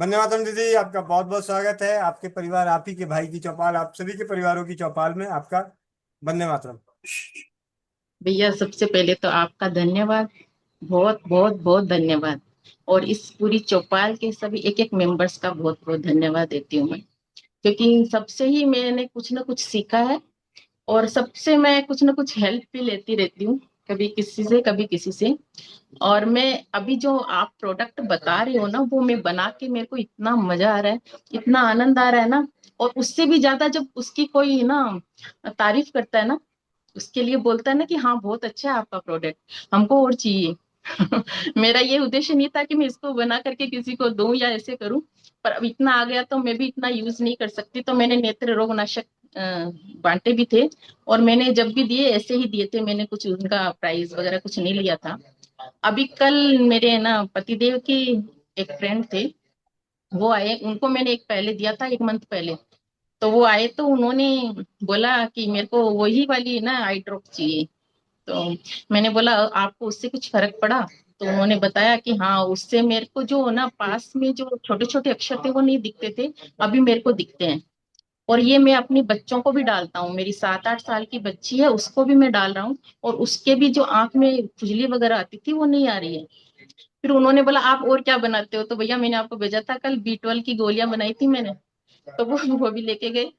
वंदे मातरम दीदी, आपका बहुत बहुत स्वागत है। आपके परिवार, आप ही के भाई की चौपाल, आप सभी के परिवारों की चौपाल में आपका वंदे मातरम। भैया सबसे पहले तो आपका धन्यवाद। बहुत बहुत बहुत धन्यवाद। और इस पूरी चौपाल के सभी एक एक मेंबर्स का बहुत बहुत धन्यवाद देती हूँ मैं। क्योंकि सबसे ही मैंने कुछ ना कुछ सीखा है। और सबसे मैं कुछ ना कुछ हेल्प भी लेती रहती हूँ। कभी किसी से कभी किसी से। और मैं अभी जो आप प्रोडक्ट बता रहे हो ना, वो मैं बना के मेरे को इतना मजा आ रहा है, इतना आनंद आ रहा है ना। और उससे भी ज्यादा जब उसकी कोई ना तारीफ करता है ना, उसके लिए बोलता है ना कि हाँ बहुत अच्छा है आपका प्रोडक्ट, हमको और चाहिए। मेरा ये उद्देश्य नहीं था कि मैं इसको बना करके किसी को दूं या ऐसे करूं। पर अब इतना आ गया तो मैं भी इतना यूज नहीं कर सकती, तो मैंने नेत्र रोग नाशक अ, बांटे भी थे। और मैंने जब भी दिए ऐसे ही दिए थे, मैंने कुछ उनका प्राइस वगैरह कुछ नहीं लिया था। अभी कल मेरे ना पतिदेव की एक फ्रेंड थे, वो आए, उनको मैंने एक पहले दिया था, एक मंथ पहले। तो वो आए तो उन्होंने बोला कि मेरे को वही वाली ना आई ड्रॉप चाहिए। तो मैंने बोला आपको उससे कुछ फर्क पड़ा? तो उन्होंने बताया कि हाँ, उससे मेरे को जो ना पास में जो छोटे छोटे अक्षर थे वो नहीं दिखते थे, अभी मेरे को दिखते हैं। और ये मैं अपनी बच्चों को भी डालता हूँ, मेरी 7-8 साल की बच्ची है, उसको भी मैं डाल रहा हूँ। और उसके भी जो आंख में खुजली वगैरह आती थी वो नहीं आ रही है। फिर उन्होंने बोला आप और क्या बनाते हो? तो भैया मैंने आपको भेजा था कल, B12 की गोलियां बनाई थी मैंने। तो वो भी लेके गए।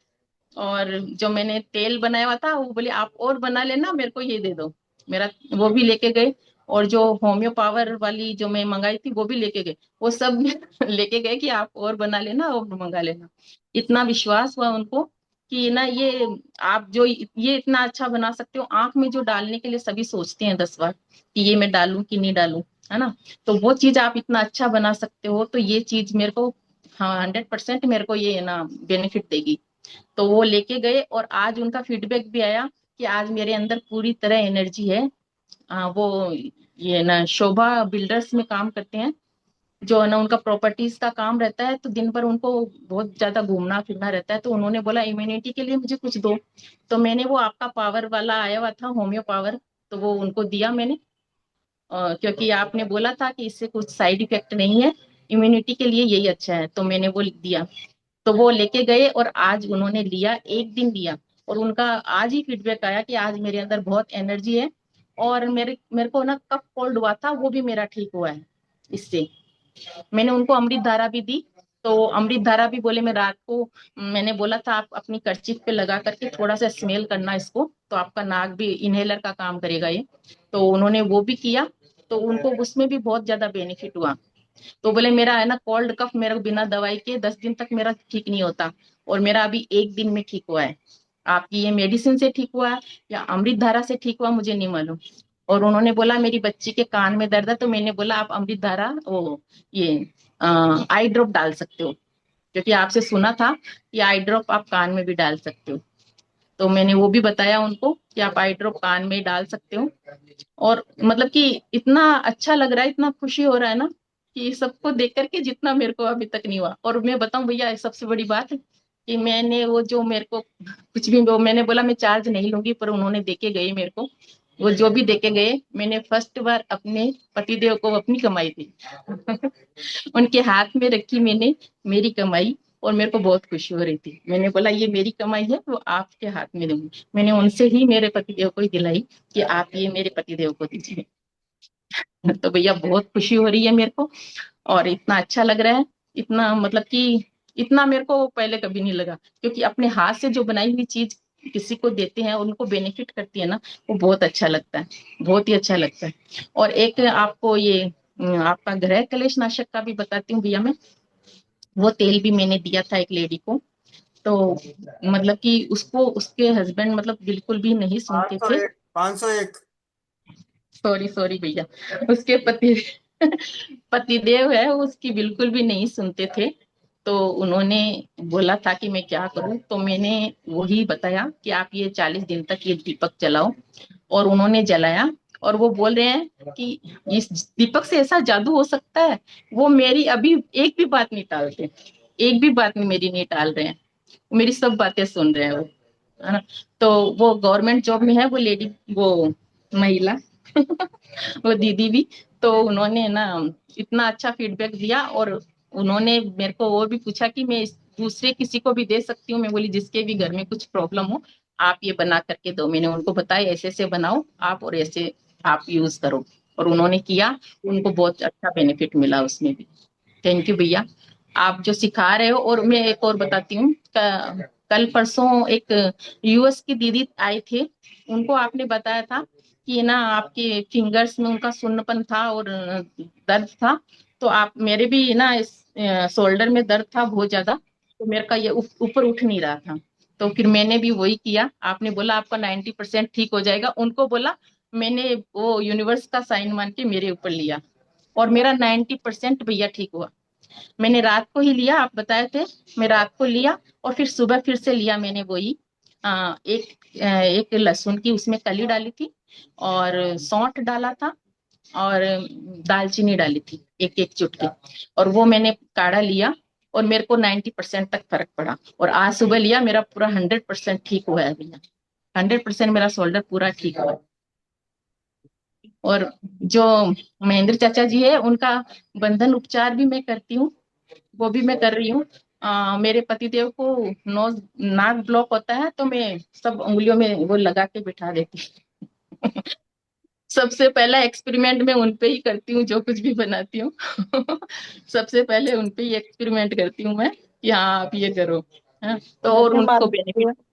और जो मैंने तेल बनाया हुआ था वो बोले आप और बना लेना, मेरे को ये दे दो मेरा। वो भी लेके गए। और जो होम्यो पावर वाली जो मैं मंगाई थी वो भी लेके गए। वो सब लेके गए कि आप और बना लेना और मंगा लेना। इतना विश्वास हुआ उनको कि ना ये आप जो ये इतना अच्छा बना सकते हो। आंख में जो डालने के लिए सभी सोचते हैं 10 बार कि ये मैं डालूं कि नहीं डालूं, है ना। तो वो चीज आप इतना अच्छा बना सकते हो, तो ये चीज मेरे को, हाँ 100% मेरे को ये ना बेनिफिट देगी। तो वो लेके गए और आज उनका फीडबैक भी आया कि आज मेरे अंदर पूरी तरह एनर्जी है। वो ये ना शोभा बिल्डर्स में काम करते हैं, जो है ना उनका प्रॉपर्टीज का काम रहता है, तो दिन भर उनको बहुत ज्यादा घूमना फिरना रहता है। तो उन्होंने बोला इम्यूनिटी के लिए मुझे कुछ दो। तो मैंने वो आपका पावर वाला आया हुआ था, होम्यो पावर, तो वो उनको दिया मैंने। क्योंकि आपने बोला था कि इससे कुछ साइड इफेक्ट नहीं है, इम्यूनिटी के लिए यही अच्छा है, तो मैंने वो दिया। तो वो लेके गए और आज उन्होंने लिया, एक दिन लिया। और उनका आज ही फीडबैक आया कि आज मेरे अंदर बहुत एनर्जी है। और मेरे मेरे को ना कफ कोल्ड हुआ था, वो भी मेरा ठीक हुआ है इससे। मैंने उनको अमृत धारा भी दी। तो अमृत धारा भी बोले, मैं रात को, मैंने बोला था आप अपनी कर्चीफ पे लगा करके थोड़ा सा स्मेल करना इसको, तो आपका नाक भी इनहेलर का काम करेगा ये। तो उन्होंने वो भी किया। तो उनको उसमें भी बहुत ज्यादा बेनिफिट हुआ। तो बोले मेरा है ना कोल्ड कफ मेरा बिना दवाई के 10 दिन तक मेरा ठीक नहीं होता, और मेरा अभी एक दिन में ठीक हुआ है। आपकी ये मेडिसिन से ठीक हुआ या अमृत धारा से ठीक हुआ मुझे नहीं मालूम। और उन्होंने बोला मेरी बच्ची के कान में दर्द है, तो मैंने बोला आप अमृत धारा वो ये आई ड्रॉप डाल सकते हो, क्योंकि आपसे सुना था कि आई ड्रॉप आप कान में भी डाल सकते हो। तो मैंने वो भी बताया उनको कि आप आई ड्रॉप कान में डाल सकते हो। और मतलब कि इतना अच्छा लग रहा है, इतना खुशी हो रहा है ना, कि सबको देख करके जितना मेरे को अभी तक नहीं हुआ। और मैं बताऊं भैया, सबसे बड़ी बात है कि मैंने वो जो मेरे को कुछ भी, वो मैंने बोला मैं चार्ज नहीं लूंगी, पर उन्होंने देके गए मेरे को। वो जो भी देके गए, मैंने फर्स्ट बार अपने पतिदेव को अपनी कमाई दी। उनके हाथ में रखी मैंने, मेरी कमाई। और मेरे को बहुत खुशी हो रही थी, मैंने बोला ये मेरी कमाई है, वो आपके हाथ में दूंगी। मैंने उनसे ही मेरे पतिदेव को ही दिलाई कि आप ये मेरे पतिदेव को दीजिए। तो भैया बहुत खुशी हो रही है मेरे को। और इतना अच्छा लग रहा है, इतना मतलब कि इतना मेरे को पहले कभी नहीं लगा। क्योंकि अपने हाथ से जो बनाई हुई चीज किसी को देते हैं, उनको बेनिफिट करती है ना, वो बहुत अच्छा लगता है, बहुत ही अच्छा लगता है। और एक आपको ये आपका गृह कलेश नाशक का भी बताती हूँ भैया मैं। वो तेल भी मैंने दिया था एक लेडी को। तो मतलब कि उसको उसके हस्बैंड मतलब बिल्कुल भी नहीं पाँच सुनते सौ थे। एक 501। सॉरी सॉरी भैया, उसके पति पतिदेव है उसकी बिल्कुल भी नहीं सुनते थे। तो उन्होंने बोला था कि मैं क्या करूं, तो मैंने वही बताया कि आप ये 40 दिन तक ये दीपक जलाओ। और उन्होंने जलाया। और वो बोल रहे हैं कि इस दीपक से ऐसा जादू हो सकता है। वो मेरी अभी एक भी बात नहीं टालते, एक भी बात मेरी नहीं टाल रहे हैं, मेरी सब बातें सुन रहे हैं वो, है ना। तो वो गवर्नमेंट जॉब में है वो लेडी, वो महिला, वो दीदी भी। तो उन्होंने ना इतना अच्छा फीडबैक दिया। और उन्होंने मेरे को और भी पूछा कि मैं दूसरे किसी को भी दे सकती हूँ। मैं बोली जिसके भी घर में कुछ प्रॉब्लम हो आप ये बना करके दो। मैंने उनको बताया ऐसे ऐसे बनाओ आप, और ऐसे आप यूज करो, और उन्होंने किया। उनको बहुत अच्छा बेनिफिट मिला उसमें भी। थैंक यू भैया, आप जो सिखा रहे हो। और मैं एक और बताती हूँ, कल परसों एक यूएस की दीदी आए थे, उनको आपने बताया था कि ना आपके फिंगर्स में उनका सुन्नपन था और दर्द था। तो आप, मेरे भी ना इस शोल्डर में दर्द था बहुत ज्यादा, तो मेरे का ये ऊपर उठ नहीं रहा था। तो फिर मैंने भी वही किया, आपने बोला आपका 90% ठीक हो जाएगा, उनको बोला। मैंने वो यूनिवर्स का साइन मान के मेरे ऊपर लिया, और मेरा 90% भैया ठीक हुआ। मैंने रात को ही लिया, आप बताए थे, मैं रात को लिया और फिर सुबह फिर से लिया। मैंने वही एक लहसुन की उसमें कली डाली थी, और सौंठ डाला था, और दालचीनी डाली थी एक एक चुटकी, और वो मैंने काढ़ा लिया, और मेरे को 90% तक फर्क पड़ा। और आज सुबह लिया, मेरा पूरा 100% ठीक हुआ है भैया। 100% मेरा शोल्डर पूरा ठीक हुआ है। और जो महेंद्र चाचा जी है, उनका बंधन उपचार भी मैं करती हूँ, वो भी मैं कर रही हूँ। मेरे पतिदेव को नोज नाक ब्लॉक होता है, तो मैं सब उंगलियों में वो लगा के बिठा देती हूँ। सबसे पहला एक्सपेरिमेंट मैं उनपे ही करती हूँ, जो कुछ भी बनाती हूँ। सबसे पहले उनपे ही एक्सपेरिमेंट करती हूँ मैं कि हाँ आप ये करो। हाँ, तो और धन्यवाद उनको दीदी। बेनिफिट।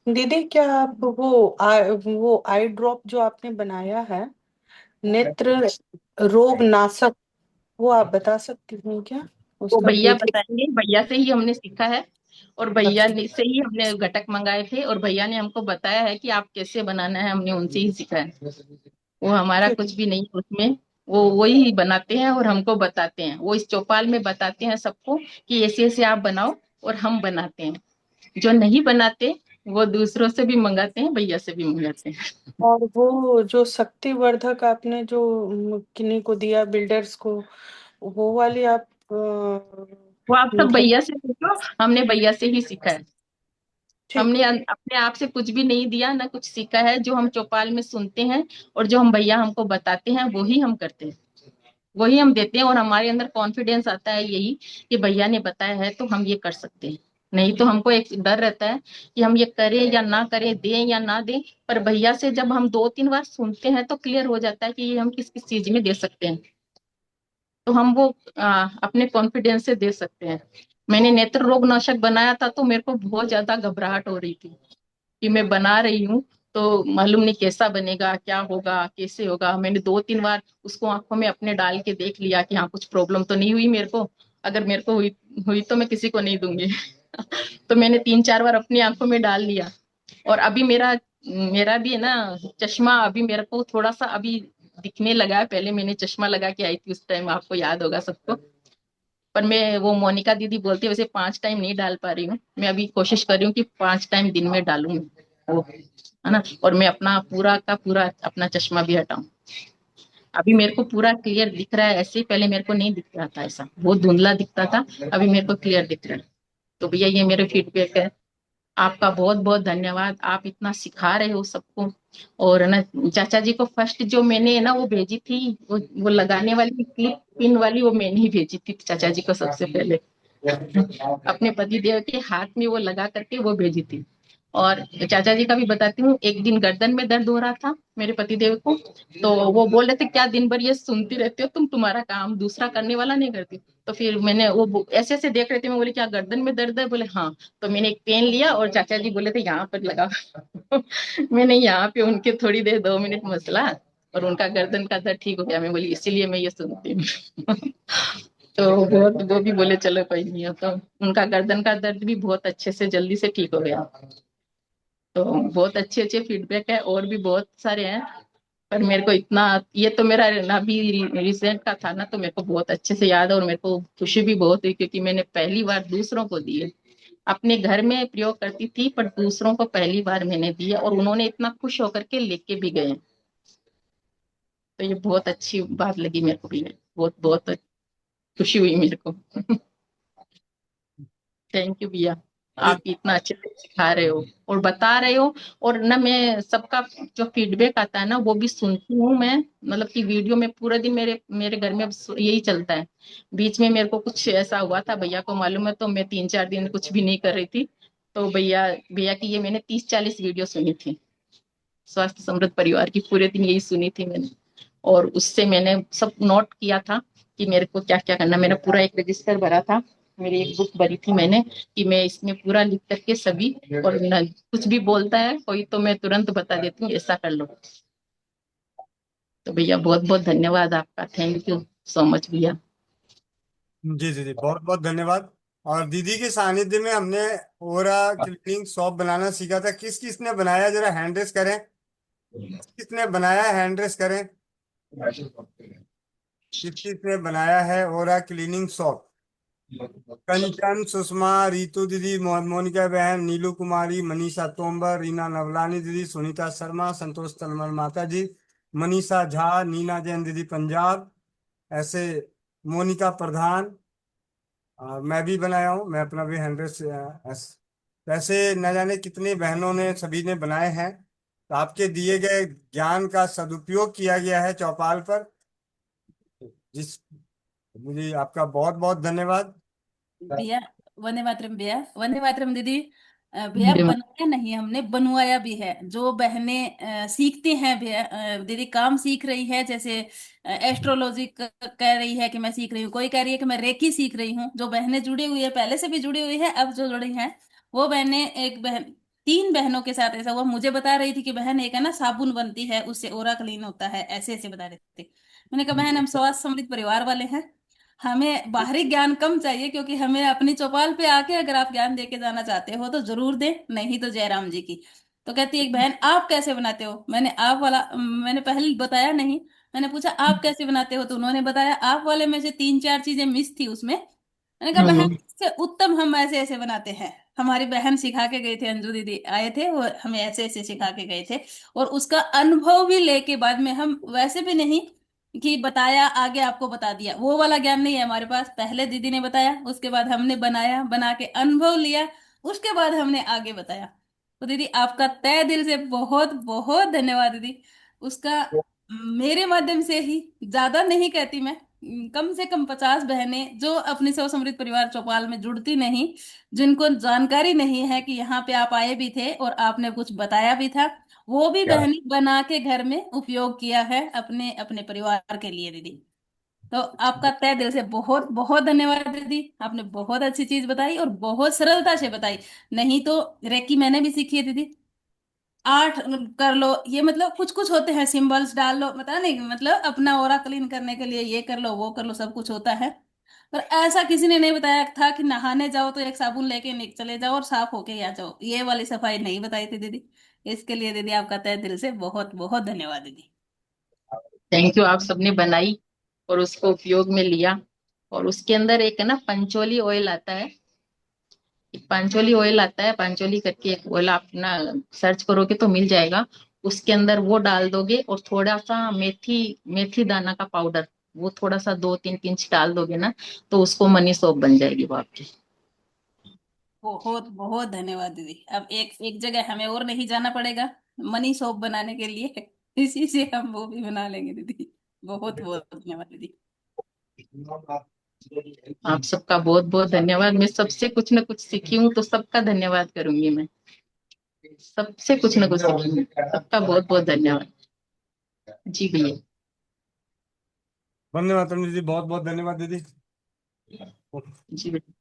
दीदी, क्या आप वो आई ड्रॉप जो आपने बनाया है, नेत्र रोग नाशक, वो आप बता सकती हैं क्या? वो उसका भैया विधि। बताएंगे, भैया से ही हमने सीखा है, और भैया अच्छा। से ही हमने घटक मंगाए थे, और भैया ने हमको बताया है कि आप कैसे बनाना है, हमने उनसे ही सीखा है। वो हमारा ठीक। कुछ भी नहीं है उसमें, वो वही बनाते हैं और हमको बताते हैं। वो इस चौपाल में बताते हैं सबको कि ऐसे ऐसे आप बनाओ, और हम बनाते हैं। जो नहीं बनाते वो दूसरों से भी मंगाते हैं, भैया से भी मंगाते हैं। और वो जो शक्तिवर्धक आपने जो किन्हीं को दिया, बिल्डर्स को, वो वाली आप वो आप सब मतलब। भैया से पूछो, हमने भैया से ही सीखा है। ठीक। हमने अपने आप से कुछ भी नहीं दिया, ना कुछ सीखा है। जो हम चौपाल में सुनते हैं और जो हम भैया हमको बताते हैं वही हम करते हैं, वही हम देते हैं। और हमारे अंदर कॉन्फिडेंस आता है यही कि भैया ने बताया है तो हम ये कर सकते हैं। नहीं तो हमको एक डर रहता है कि हम ये करें या ना करें, दें या ना दें। पर भैया से जब हम 2-3 बार सुनते हैं तो क्लियर हो जाता है कि ये हम किस किस चीज में दे सकते हैं। तो हम वो अपने कॉन्फिडेंस से दे सकते हैं। मैंने नेत्र रोग नाशक बनाया था, तो मेरे को बहुत ज्यादा घबराहट हो रही थी कि मैं बना रही हूँ तो मालूम नहीं कैसा बनेगा, क्या होगा, कैसे होगा। मैंने 2-3 बार उसको आंखों में अपने डाल के देख लिया कि हाँ कुछ प्रॉब्लम तो नहीं हुई मेरे को। अगर मेरे को हुई हुई तो मैं किसी को नहीं दूंगी। तो मैंने 3-4 बार अपनी आंखों में डाल लिया। और अभी मेरा मेरा भी है ना चश्मा, अभी मेरे को थोड़ा सा अभी दिखने लगा है। पहले मैंने चश्मा लगा के आई थी उस टाइम, आपको याद होगा सबको। पर मैं, वो मोनिका दीदी बोलती है वैसे 5 टाइम नहीं डाल पा रही हूँ। मैं अभी कोशिश कर रही हूँ कि 5 टाइम दिन में डालूं वो, है ना। और मैं अपना पूरा का पूरा अपना चश्मा भी हटाऊं। अभी मेरे को पूरा क्लियर दिख रहा है, ऐसे ही पहले मेरे को नहीं दिख रहा था, ऐसा बहुत धुंधला दिखता था। अभी मेरे को क्लियर दिख रहा है। तो भैया ये मेरे फीडबैक है। आपका बहुत बहुत धन्यवाद, आप इतना सिखा रहे हो सबको। और है ना, चाचा जी को फर्स्ट जो मैंने ना वो भेजी थी, वो लगाने वाली क्लिप पिन वाली, वो मैंने ही भेजी थी चाचा जी को सबसे पहले। अपने पति देव के हाथ में वो लगा करके वो भेजी थी। और चाचा जी का भी बताती हूँ, एक दिन गर्दन में दर्द हो रहा था मेरे पति देव को। तो वो बोल रहे थे क्या दिन भर ये सुनती रहती हो तुम, तुम्हारा काम दूसरा करने वाला नहीं करती। तो फिर मैंने वो ऐसे ऐसे देख रहे थे, मैं बोले क्या गर्दन में दर्द है, बोले हाँ। तो मैंने एक पेन लिया और चाचा जी बोले थे यहाँ पर लगा। मैंने यहाँ पे उनके थोड़ी देर 2 मिनट मसला, और उनका गर्दन का दर्द ठीक हो गया। मैं बोली इसीलिए मैं ये सुनती हूँ। तो वो भी बोले चलो कोई नहीं हो। तो उनका गर्दन का दर्द भी बहुत अच्छे से जल्दी से ठीक हो गया। तो बहुत अच्छे अच्छे फीडबैक है, और भी बहुत सारे हैं। पर मेरे को इतना, ये तो मेरा अभी रिसेंट का था ना, तो मेरे को बहुत अच्छे से याद है। और मेरे को खुशी भी बहुत हुई क्योंकि मैंने पहली बार दूसरों को दिए। अपने घर में प्रयोग करती थी, पर दूसरों को पहली बार मैंने दिया, और उन्होंने इतना खुश होकर के लेके भी गए। तो ये बहुत अच्छी बात लगी मेरे को भी, बहुत बहुत खुशी हुई मेरे को। थैंक यू भैया। आप इतना अच्छे से सिखा रहे हो और बता रहे हो। और ना मैं सबका जो फीडबैक आता है ना वो भी सुनती हूँ मैं। मतलब कि वीडियो में पूरा दिन मेरे मेरे घर में अब यही चलता है। बीच में मेरे को कुछ ऐसा हुआ था, भैया को मालूम है, तो मैं 3-4 दिन कुछ भी नहीं कर रही थी। तो भैया भैया की ये मैंने 30-40 वीडियो सुनी थी। स्वास्थ्य समृद्ध परिवार की पूरे दिन यही सुनी थी मैंने। और उससे मैंने सब नोट किया था कि मेरे को क्या क्या करना। मैंने पूरा एक रजिस्टर भरा था, मेरी एक बुक भरी थी मैंने, कि मैं इसमें पूरा लिख करके सभी, और न, कुछ भी बोलता है कोई तो मैं तुरंत बता देती हूँ ऐसा कर लो। तो भैया बहुत बहुत धन्यवाद आपका, थैंक यू सो मच भैया। जी जी जी, बहुत बहुत धन्यवाद। और दीदी के सानिध्य में हमने ओरा क्लीनिंग सॉप बनाना सीखा था। किस किस ने बनाया, जरा हैंड रेस करें। किसने बनाया, हैंड रेस करें। किस किसने बनाया है ओरा क्लीनिंग सॉप। कंचन, सुषमा, रितु दीदी, मोनिका बहन, नीलू कुमारी, मनीषा तोमर, रीना नवलानी दीदी, सुनीता शर्मा, संतोष तलमल माता जी, मनीषा झा, नीना जैन दीदी पंजाब, ऐसे मोनिका प्रधान। मैं भी बनाया हूँ, मैं अपना भी 100 वैसे न जाने कितनी बहनों ने, सभी ने बनाए हैं। तो आपके दिए गए ज्ञान का सदुपयोग किया गया है चौपाल पर। जिस मुझे आपका बहुत बहुत धन्यवाद। भैया वंदे मातरम, भैया वंदे मातरम दीदी। भैया बनाया नहीं, हमने बनवाया भी है। जो बहनें सीखती हैं भैया, दीदी काम सीख रही है, जैसे एस्ट्रोलॉजी कह रही है कि मैं सीख रही हूँ, कोई कह रही है कि मैं रेकी सीख रही हूँ। जो बहनें जुड़ी हुई है, पहले से भी जुड़ी हुई है, अब जो जुड़ी हैं वो बहनें, एक बहन, 3 बहनों के साथ ऐसा हुआ। मुझे बता रही थी कि बहन एक है ना साबुन बनती है, उससे ओरा क्लीन होता है, ऐसे ऐसे बता रहे थे। मैंने कहा बहन हम स्वास्थ्य समृद्ध परिवार वाले हैं, हमें बाहरी ज्ञान कम चाहिए, क्योंकि हमें अपनी चौपाल पे आके अगर आप ज्ञान दे के जाना चाहते हो तो जरूर दे, नहीं तो जयराम जी की। तो कहती है एक बहन आप कैसे बनाते हो। मैंने आप वाला मैंने पहले बताया नहीं, मैंने पूछा आप कैसे बनाते हो, तो उन्होंने बताया आप वाले में से 3-4 चीजें मिस थी उसमें। मैंने कहा बहन इससे उत्तम हम ऐसे ऐसे बनाते हैं। हमारी बहन सिखा के गई थी, अंजू दीदी आए थे, वो हमें ऐसे ऐसे सिखा के गए थे। और उसका अनुभव भी लेके बाद में हम वैसे भी नहीं कि बताया आगे आपको बता दिया, वो वाला ज्ञान नहीं है हमारे पास। पहले दीदी ने बताया, उसके बाद हमने बनाया, बना के अनुभव लिया, उसके बाद हमने आगे बताया। तो दीदी आपका तहे दिल से बहुत बहुत धन्यवाद दीदी। उसका मेरे माध्यम से ही, ज्यादा नहीं कहती मैं, कम से कम 50 बहनें जो अपनी स्व समृद्ध परिवार चौपाल में जुड़ती नहीं, जिनको जानकारी नहीं है कि यहाँ पे आप आए भी थे और आपने कुछ बताया भी था, वो भी बहनें बना के घर में उपयोग किया है अपने अपने परिवार के लिए दीदी। तो आपका तहे दिल से बहुत बहुत धन्यवाद दीदी। आपने बहुत अच्छी चीज बताई और बहुत सरलता से बताई। नहीं तो रेकी मैंने भी सीखी है दीदी, 8 कर लो, ये मतलब कुछ कुछ होते हैं, सिंबल्स डाल लो, पता नहीं, मतलब अपना ओरा क्लीन करने के लिए ये कर लो वो कर लो, सब कुछ होता है। पर ऐसा किसी ने नहीं बताया था कि नहाने जाओ तो एक साबुन लेके चले जाओ और साफ होके ही आ जाओ, ये वाली सफाई नहीं बताई थी दीदी। इसके लिए दीदी आपका तहे दिल से बहुत बहुत धन्यवाद दीदी। थैंक यू, आप सबने बनाई और उसको उपयोग में लिया। और उसके अंदर एक है ना पंचोली ऑयल आता है, एक पांचोली ऑयल आता है, पांचोली करके एक ऑयल आप ना सर्च करोगे तो मिल जाएगा। उसके अंदर वो डाल दोगे और थोड़ा सा मेथी, मेथी दाना का पाउडर, वो थोड़ा सा 2-3 पिंच डाल दोगे ना, तो उसको मनी सोप बन जाएगी वो आपकी। बहुत बहुत धन्यवाद दीदी। अब एक एक जगह हमें और नहीं जाना पड़ेगा मनी सोप बनाने के लिए, इसी से हम वो भी बना लेंगे दीदी। बहुत बहुत धन्यवाद दीदी। आप सबका बहुत बहुत धन्यवाद। मैं सबसे कुछ न कुछ सीखी हूँ तो सबका धन्यवाद करूंगी मैं, सबसे कुछ न कुछ सीखी हूँ। सबका बहुत बहुत धन्यवाद। जी भैया। वंदे मातरम दीदी, बहुत बहुत धन्यवाद दीदी। जी भैया।